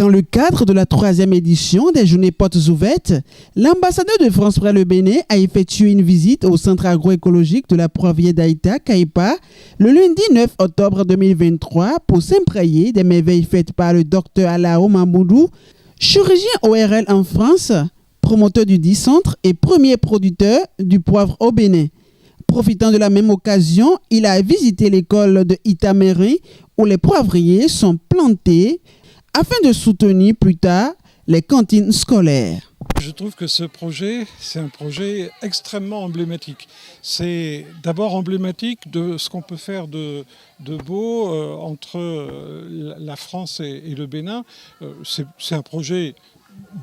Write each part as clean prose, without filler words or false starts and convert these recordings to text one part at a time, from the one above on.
Dans le cadre de la 3e édition des Journées Portes Ouvertes, l'ambassadeur de France près le Bénin a effectué une visite au centre agroécologique de la Poivrière d'Aïta, Kaipa, le lundi 9 octobre 2023 pour s'imprégner des merveilles faites par le docteur Alao Mamoudou, chirurgien ORL en France, promoteur du dit centre et premier producteur du poivre au Bénin. Profitant de la même occasion, il a visité l'école de Itaméry où les poivriers sont plantés afin de soutenir plus tard les cantines scolaires. Je trouve que ce projet, c'est un projet extrêmement emblématique. C'est d'abord emblématique de ce qu'on peut faire de beau entre la France et le Bénin. C'est un projet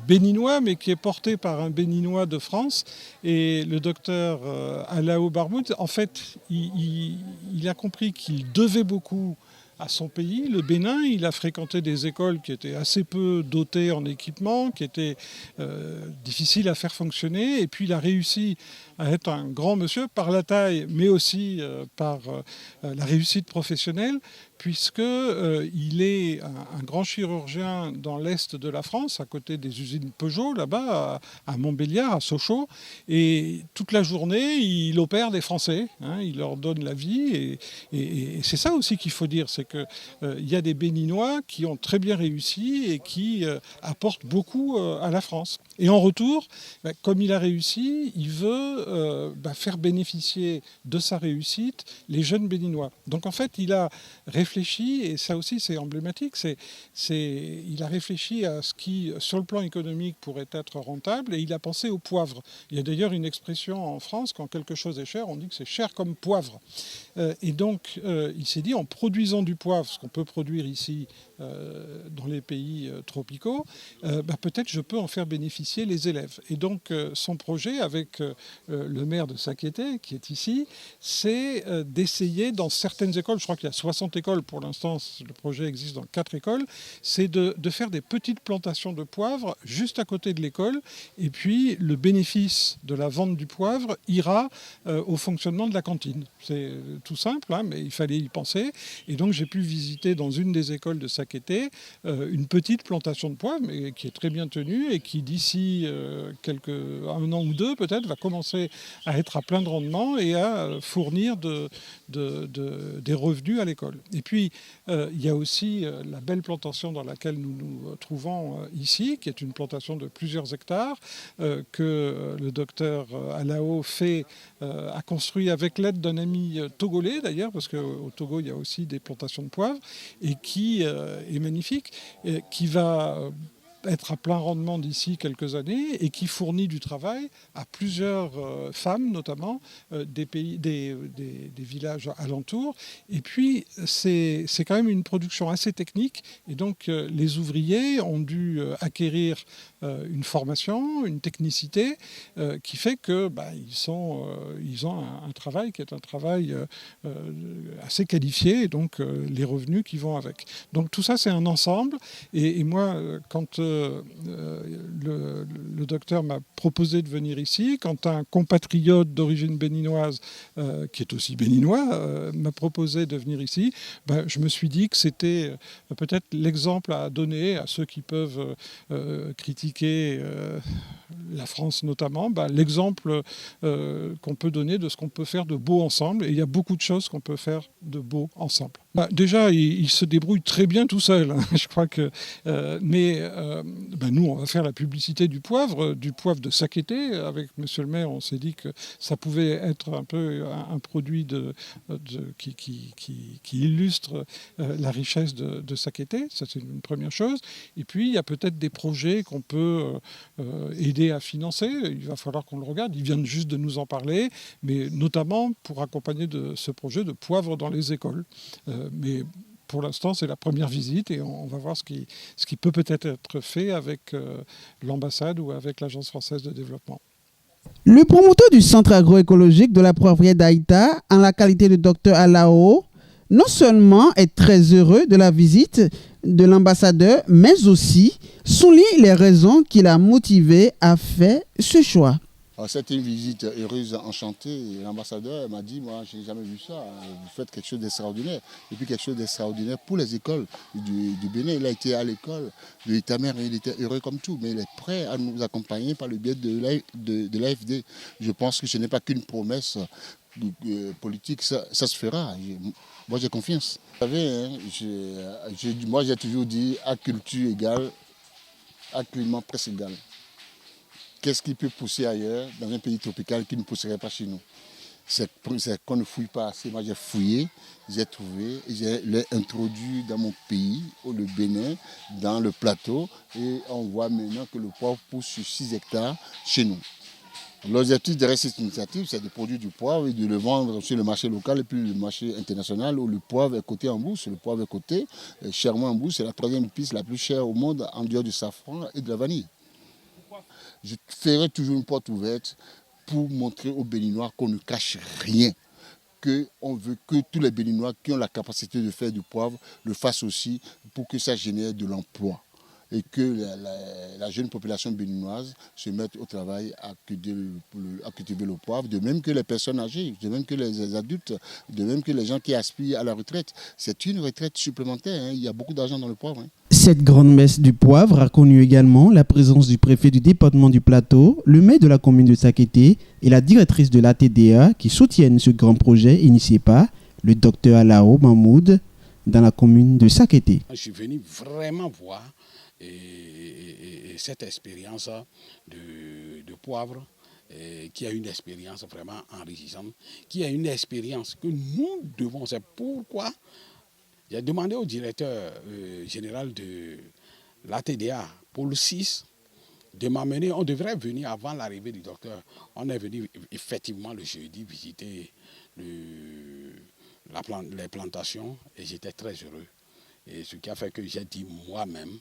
béninois, mais qui est porté par un béninois de France. Et le docteur Alao Barboud, en fait, il a compris qu'il devait beaucoup à son pays, le Bénin. Il a fréquenté des écoles qui étaient assez peu dotées en équipement, qui étaient difficiles à faire fonctionner. Et puis il a réussi à être un grand monsieur par la taille, mais aussi par la réussite professionnelle, puisqu'il est un grand chirurgien dans l'est de la France, à côté des usines Peugeot, là-bas, à Montbéliard, à Sochaux. Et toute la journée, il opère des Français, il leur donne la vie. Et c'est ça aussi qu'il faut dire, c'est qu'il y a des Béninois qui ont très bien réussi et qui apportent beaucoup à la France. Et en retour, comme il a réussi, il veut faire bénéficier de sa réussite les jeunes Béninois. Donc en fait, il a réfléchi, et ça aussi c'est emblématique, il a réfléchi à ce qui, sur le plan économique, pourrait être rentable, et il a pensé au poivre. Il y a d'ailleurs une expression en France, quand quelque chose est cher, on dit que c'est cher comme poivre. Et donc il s'est dit, en produisant du poivre, ce qu'on peut produire ici dans les pays tropicaux, peut-être je peux en faire bénéficier les élèves. Et donc son projet avec le maire de Sakété, qui est ici, c'est d'essayer dans certaines écoles, je crois qu'il y a 60 écoles pour l'instant, le projet existe dans 4 écoles, c'est de faire des petites plantations de poivre juste à côté de l'école, et puis le bénéfice de la vente du poivre ira au fonctionnement de la cantine. C'est tout simple, mais il fallait y penser. Et donc j'ai pu visiter dans une des écoles de Sakété une petite plantation de poivre, mais qui est très bien tenue et qui d'ici un an ou deux peut-être va commencer à être à plein de rendement et à fournir des revenus à l'école. Et puis il y a aussi la belle plantation dans laquelle nous nous trouvons ici, qui est une plantation de plusieurs hectares que le docteur Alao a construit avec l'aide d'un ami togolais d'ailleurs, parce qu'au Togo il y a aussi des plantations de poivre, et qui est magnifique, qui va être à plein rendement d'ici quelques années et qui fournit du travail à plusieurs femmes, notamment des villages alentours. Et puis, c'est quand même une production assez technique. Et donc, les ouvriers ont dû acquérir une formation, une technicité qui fait que ils ont un travail qui est un travail assez qualifié, et donc les revenus qui vont avec. Donc tout ça, c'est un ensemble. Et moi, quand le docteur m'a proposé de venir ici, quand un compatriote d'origine béninoise, qui est aussi béninois, m'a proposé de venir ici, je me suis dit que c'était peut-être l'exemple à donner à ceux qui peuvent critiquer la France notamment, l'exemple qu'on peut donner de ce qu'on peut faire de beau ensemble. Et il y a beaucoup de choses qu'on peut faire de beau ensemble. Déjà, il se débrouille très bien tout seul. Je crois que... nous, on va faire la publicité du poivre de Sakété. Avec monsieur le maire, on s'est dit que ça pouvait être un peu un produit qui illustre la richesse de Sakété. Ça, c'est une première chose. Et puis, il y a peut-être des projets qu'on peut aider à financer. Il va falloir qu'on le regarde. Ils viennent juste de nous en parler, mais notamment pour accompagner de ce projet de poivre dans les écoles. Mais pour l'instant, c'est la première visite et on va voir ce qui peut peut-être être fait avec l'ambassade ou avec l'Agence française de développement. Le promoteur du centre agroécologique de la Poivrière d'Aïta, en la qualité de docteur Alao, non seulement est très heureux de la visite de l'ambassadeur, mais aussi souligne les raisons qui l'ont motivé à faire ce choix. Alors, c'était une visite heureuse, enchantée. L'ambassadeur m'a dit, moi, je n'ai jamais vu ça. Vous faites quelque chose d'extraordinaire. Et puis quelque chose d'extraordinaire pour les écoles du Bénin. Il a été à l'école de l'État-mère, il était heureux comme tout. Mais il est prêt à nous accompagner par le biais de l'AFD. Je pense que ce n'est pas qu'une promesse politique, ça se fera. Moi, j'ai confiance. Vous savez, hein, moi, j'ai toujours dit, à culture égale, à climat presque égal. Qu'est-ce qui peut pousser ailleurs, dans un pays tropical, qui ne pousserait pas chez nous? C'est qu'on ne fouille pas assez. Moi, j'ai fouillé, j'ai trouvé, je l'ai introduit dans mon pays, le Bénin, dans le plateau, et on voit maintenant que le poivre pousse sur 6 hectares chez nous. L'objectif derrière cette initiative, c'est de produire du poivre et de le vendre sur le marché local et puis le marché international où le poivre est coté en bourse. Le poivre est coté chèrement en bourse. C'est la 3e épice la plus chère au monde en dehors du safran et de la vanille. Je ferai toujours une porte ouverte pour montrer aux Béninois qu'on ne cache rien. Qu'on veut que tous les Béninois qui ont la capacité de faire du poivre le fassent aussi pour que ça génère de l'emploi. Et que la jeune population béninoise se mette au travail à cultiver le poivre, de même que les personnes âgées, de même que les adultes, de même que les gens qui aspirent à la retraite. C'est une retraite supplémentaire, hein. Il y a beaucoup d'argent dans le poivre. Hein. Cette grande messe du poivre a connu également la présence du préfet du département du Plateau, le maire de la commune de Sakété et la directrice de l'ATDA qui soutiennent ce grand projet initié par le docteur Alao Mahmoud dans la commune de Sakété. Je suis venu vraiment voir cette expérience de poivre, qui a une expérience vraiment enrichissante, qui a une expérience que nous devons. C'est pourquoi j'ai demandé au directeur général de l'ATDA, Paul VI, de m'amener. On devrait venir avant l'arrivée du docteur. On est venu effectivement le jeudi visiter les plantations et j'étais très heureux. Et ce qui a fait que j'ai dit moi-même,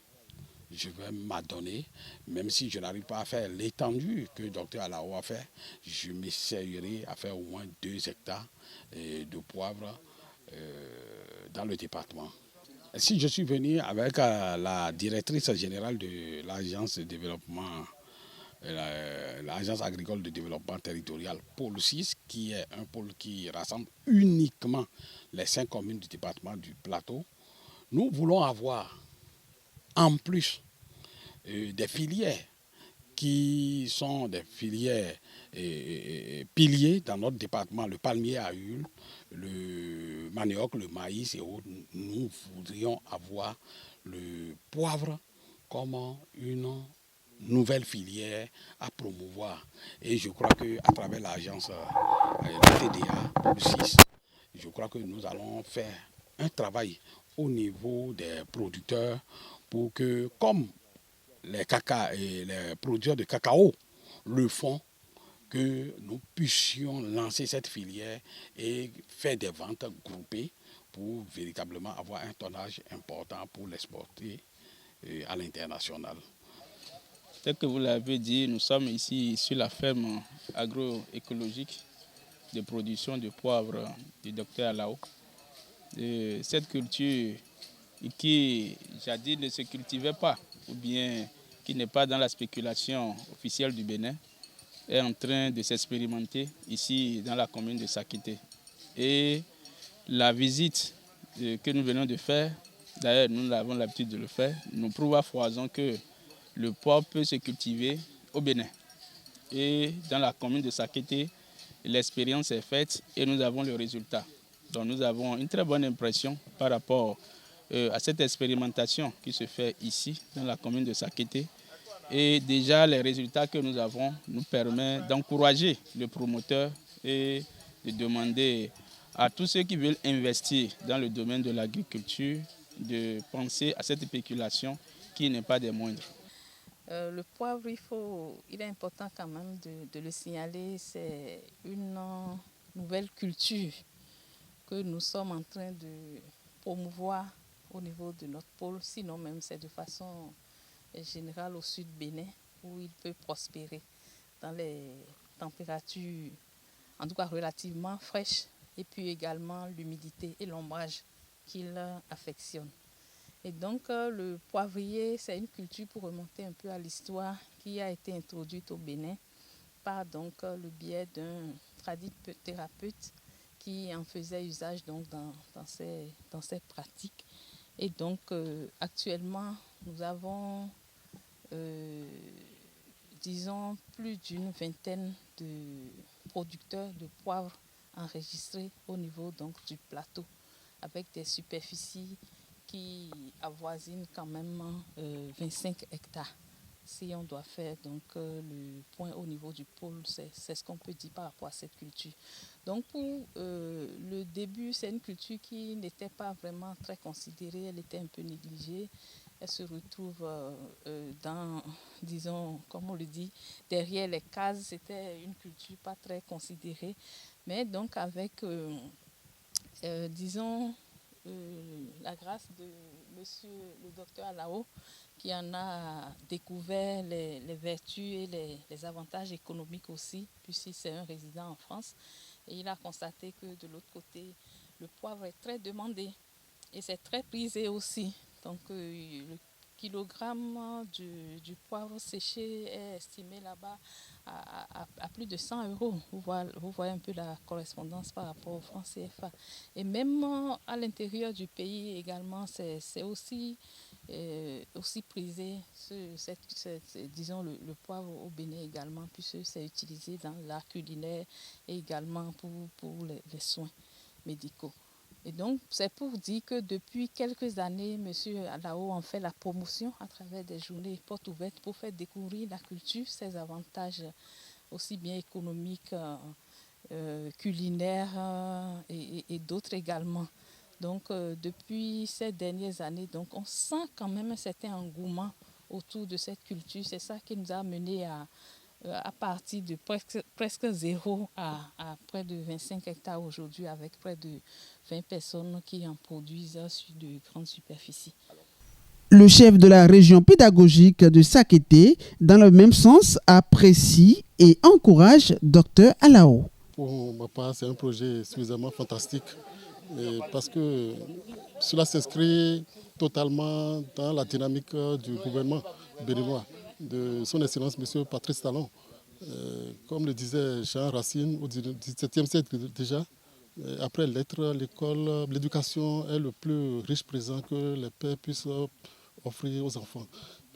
je vais m'adonner, même si je n'arrive pas à faire l'étendue que le docteur Alao a fait, je m'essayerai à faire au moins 2 hectares de poivre dans le département. Si je suis venu avec la directrice générale de l'agence de développement, l'agence agricole de développement territorial, pôle 6, qui est un pôle qui rassemble uniquement les 5 communes du département du Plateau, nous voulons avoir en plus des filières qui sont des filières piliers dans notre département, le palmier à huile, le manioc, le maïs et autres. Nous voudrions avoir le poivre comme une nouvelle filière à promouvoir. Et je crois qu'à travers l'agence TDA pour le 6, je crois que nous allons faire un travail au niveau des producteurs pour que, comme les producteurs de cacao le font, que nous puissions lancer cette filière et faire des ventes groupées pour véritablement avoir un tonnage important pour l'exporter à l'international. Tel que vous l'avez dit, nous sommes ici sur la ferme agroécologique de production de poivre du docteur Alao. Cette culture qui jadis ne se cultivait pas, ou bien qui n'est pas dans la spéculation officielle du Bénin, est en train de s'expérimenter ici dans la commune de Sakété. Et la visite que nous venons de faire, d'ailleurs nous avons l'habitude de le faire, nous prouve à foison que le poivre peut se cultiver au Bénin. Et dans la commune de Sakété, l'expérience est faite et nous avons le résultat. Donc nous avons une très bonne impression par rapport à cette expérimentation qui se fait ici dans la commune de Sakété. Et déjà les résultats que nous avons nous permettent d'encourager le promoteur et de demander à tous ceux qui veulent investir dans le domaine de l'agriculture de penser à cette spéculation qui n'est pas des moindres. Le poivre, il est important quand même de le signaler, c'est une nouvelle culture que nous sommes en train de promouvoir au niveau de notre pôle, sinon même c'est de façon générale au sud Bénin où il peut prospérer dans les températures en tout cas relativement fraîches et puis également l'humidité et l'ombrage qu'il affectionne. Et donc le poivrier, c'est une culture pour remonter un peu à l'histoire qui a été introduite au Bénin par donc le biais d'un tradithérapeute qui en faisait usage donc dans ses pratiques. Et donc actuellement, nous avons disons plus d'une vingtaine de producteurs de poivre enregistrés au niveau donc du plateau, avec des superficies qui avoisinent quand même 25 hectares. Si on doit faire donc le point au niveau du pôle, c'est ce qu'on peut dire par rapport à cette culture. Donc pour le début, c'est une culture qui n'était pas vraiment très considérée, elle était un peu négligée. Elle se retrouve dans, disons, comme on le dit, derrière les cases. C'était une culture pas très considérée. Mais donc avec, disons, la grâce de monsieur le docteur Alao, qui en a découvert les vertus et les avantages économiques aussi, puisque c'est un résident en France. Et il a constaté que de l'autre côté, le poivre est très demandé et c'est très prisé aussi. Donc le kilogramme du poivre séché est estimé là-bas à plus de 100 €. Vous voyez un peu la correspondance par rapport au franc CFA. Et même à l'intérieur du pays également, c'est aussi prisé, disons le poivre au Bénin également, puisque c'est utilisé dans l'art culinaire et également pour les soins médicaux. Et donc, c'est pour dire que depuis quelques années, M. Alao en fait la promotion à travers des journées portes ouvertes pour faire découvrir la culture, ses avantages aussi bien économiques, culinaires et d'autres également. Donc, depuis ces dernières années, donc, on sent quand même un certain engouement autour de cette culture. C'est ça qui nous a mené à partir de presque zéro à près de 25 hectares aujourd'hui, avec près de 20 personnes qui en produisent sur de grandes superficies. Le chef de la région pédagogique de Sakété, dans le même sens, apprécie et encourage Dr Alao. Pour ma part, c'est un projet suffisamment fantastique parce que cela s'inscrit totalement dans la dynamique du gouvernement béninois, de son Excellence M. Patrice Talon. Comme le disait Jean Racine au XVIIe siècle déjà, après l'être, l'école, l'éducation est le plus riche présent que les pères puissent offrir aux enfants.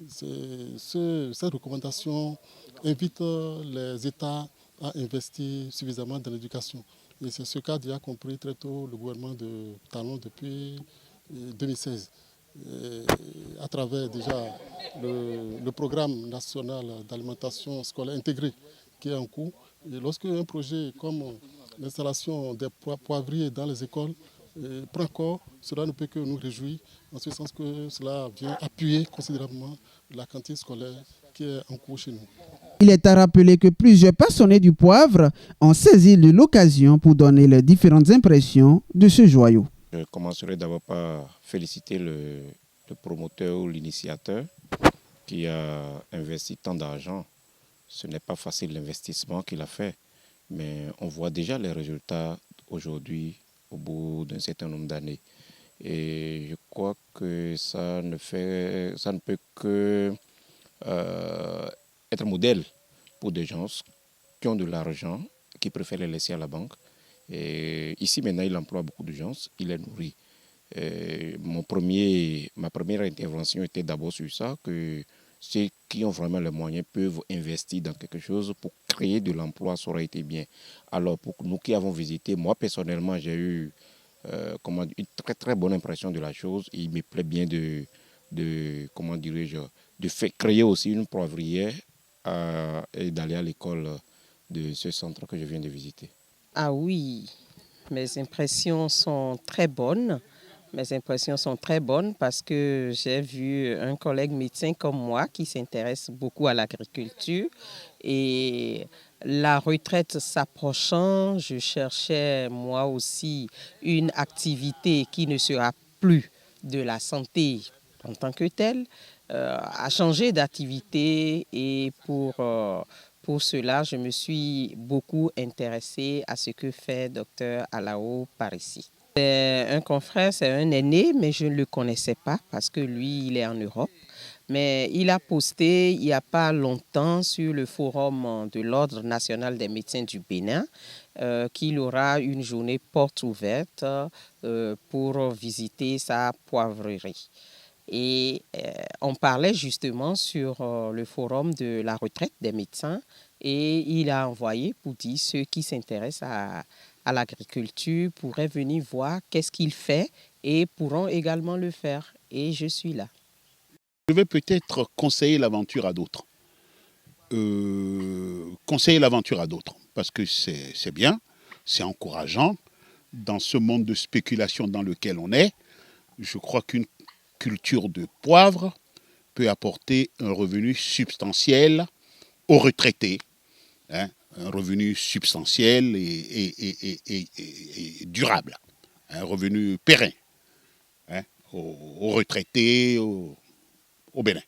Cette recommandation invite les États à investir suffisamment dans l'éducation. Et c'est ce qu'a déjà compris très tôt le gouvernement de Talon depuis 2016. À travers déjà le programme national d'alimentation scolaire intégrée qui est en cours. Et lorsque un projet comme l'installation des poivriers dans les écoles prend corps, cela ne peut que nous réjouir, en ce sens que cela vient appuyer considérablement la cantine scolaire qui est en cours chez nous. Il est à rappeler que plusieurs passionnés du poivre ont saisi de l'occasion pour donner leurs différentes impressions de ce joyau. Je commencerai d'abord par féliciter le promoteur ou l'initiateur qui a investi tant d'argent. Ce n'est pas facile l'investissement qu'il a fait, mais on voit déjà les résultats aujourd'hui au bout d'un certain nombre d'années. Et je crois que ça ne peut que être modèle pour des gens qui ont de l'argent, qui préfèrent les laisser à la banque. Et ici, maintenant, il emploie beaucoup de gens, il les nourrit. Ma première intervention était d'abord sur ça, que ceux qui ont vraiment les moyens peuvent investir dans quelque chose pour créer de l'emploi, ça aurait été bien. Alors, pour nous qui avons visité, moi personnellement, j'ai eu une très très bonne impression de la chose. Il me plaît bien de créer aussi une poivrière et d'aller à l'école de ce centre que je viens de visiter. Ah oui, mes impressions sont très bonnes. Mes impressions sont très bonnes parce que j'ai vu un collègue médecin comme moi qui s'intéresse beaucoup à l'agriculture. Et la retraite s'approchant, je cherchais moi aussi une activité qui ne sera plus de la santé en tant que telle, à changer d'activité. Et pour cela, je me suis beaucoup intéressée à ce que fait Dr Alao par ici. C'est un confrère, c'est un aîné, mais je ne le connaissais pas parce que lui, il est en Europe. Mais il a posté il n'y a pas longtemps sur le forum de l'Ordre national des médecins du Bénin qu'il aura une journée porte ouverte pour visiter sa poivrerie. Et on parlait justement sur le forum de la retraite des médecins et il a envoyé pour dire ceux qui s'intéressent à l'agriculture pourraient venir voir qu'est-ce qu'il fait et pourront également le faire. Et je suis là. Je vais peut-être conseiller l'aventure à d'autres. Parce que c'est bien, c'est encourageant. Dans ce monde de spéculation dans lequel on est, je crois qu'une culture de poivre peut apporter un revenu substantiel aux retraités. Un revenu substantiel et durable. Un revenu périn aux retraités, au Bénin.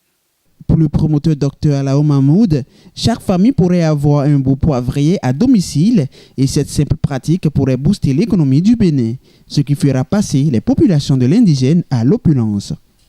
Pour le promoteur Dr Alao Mahmoud, chaque famille pourrait avoir un beau poivrier à domicile et cette simple pratique pourrait booster l'économie du Bénin, ce qui fera passer les populations de l'indigène à l'opulence.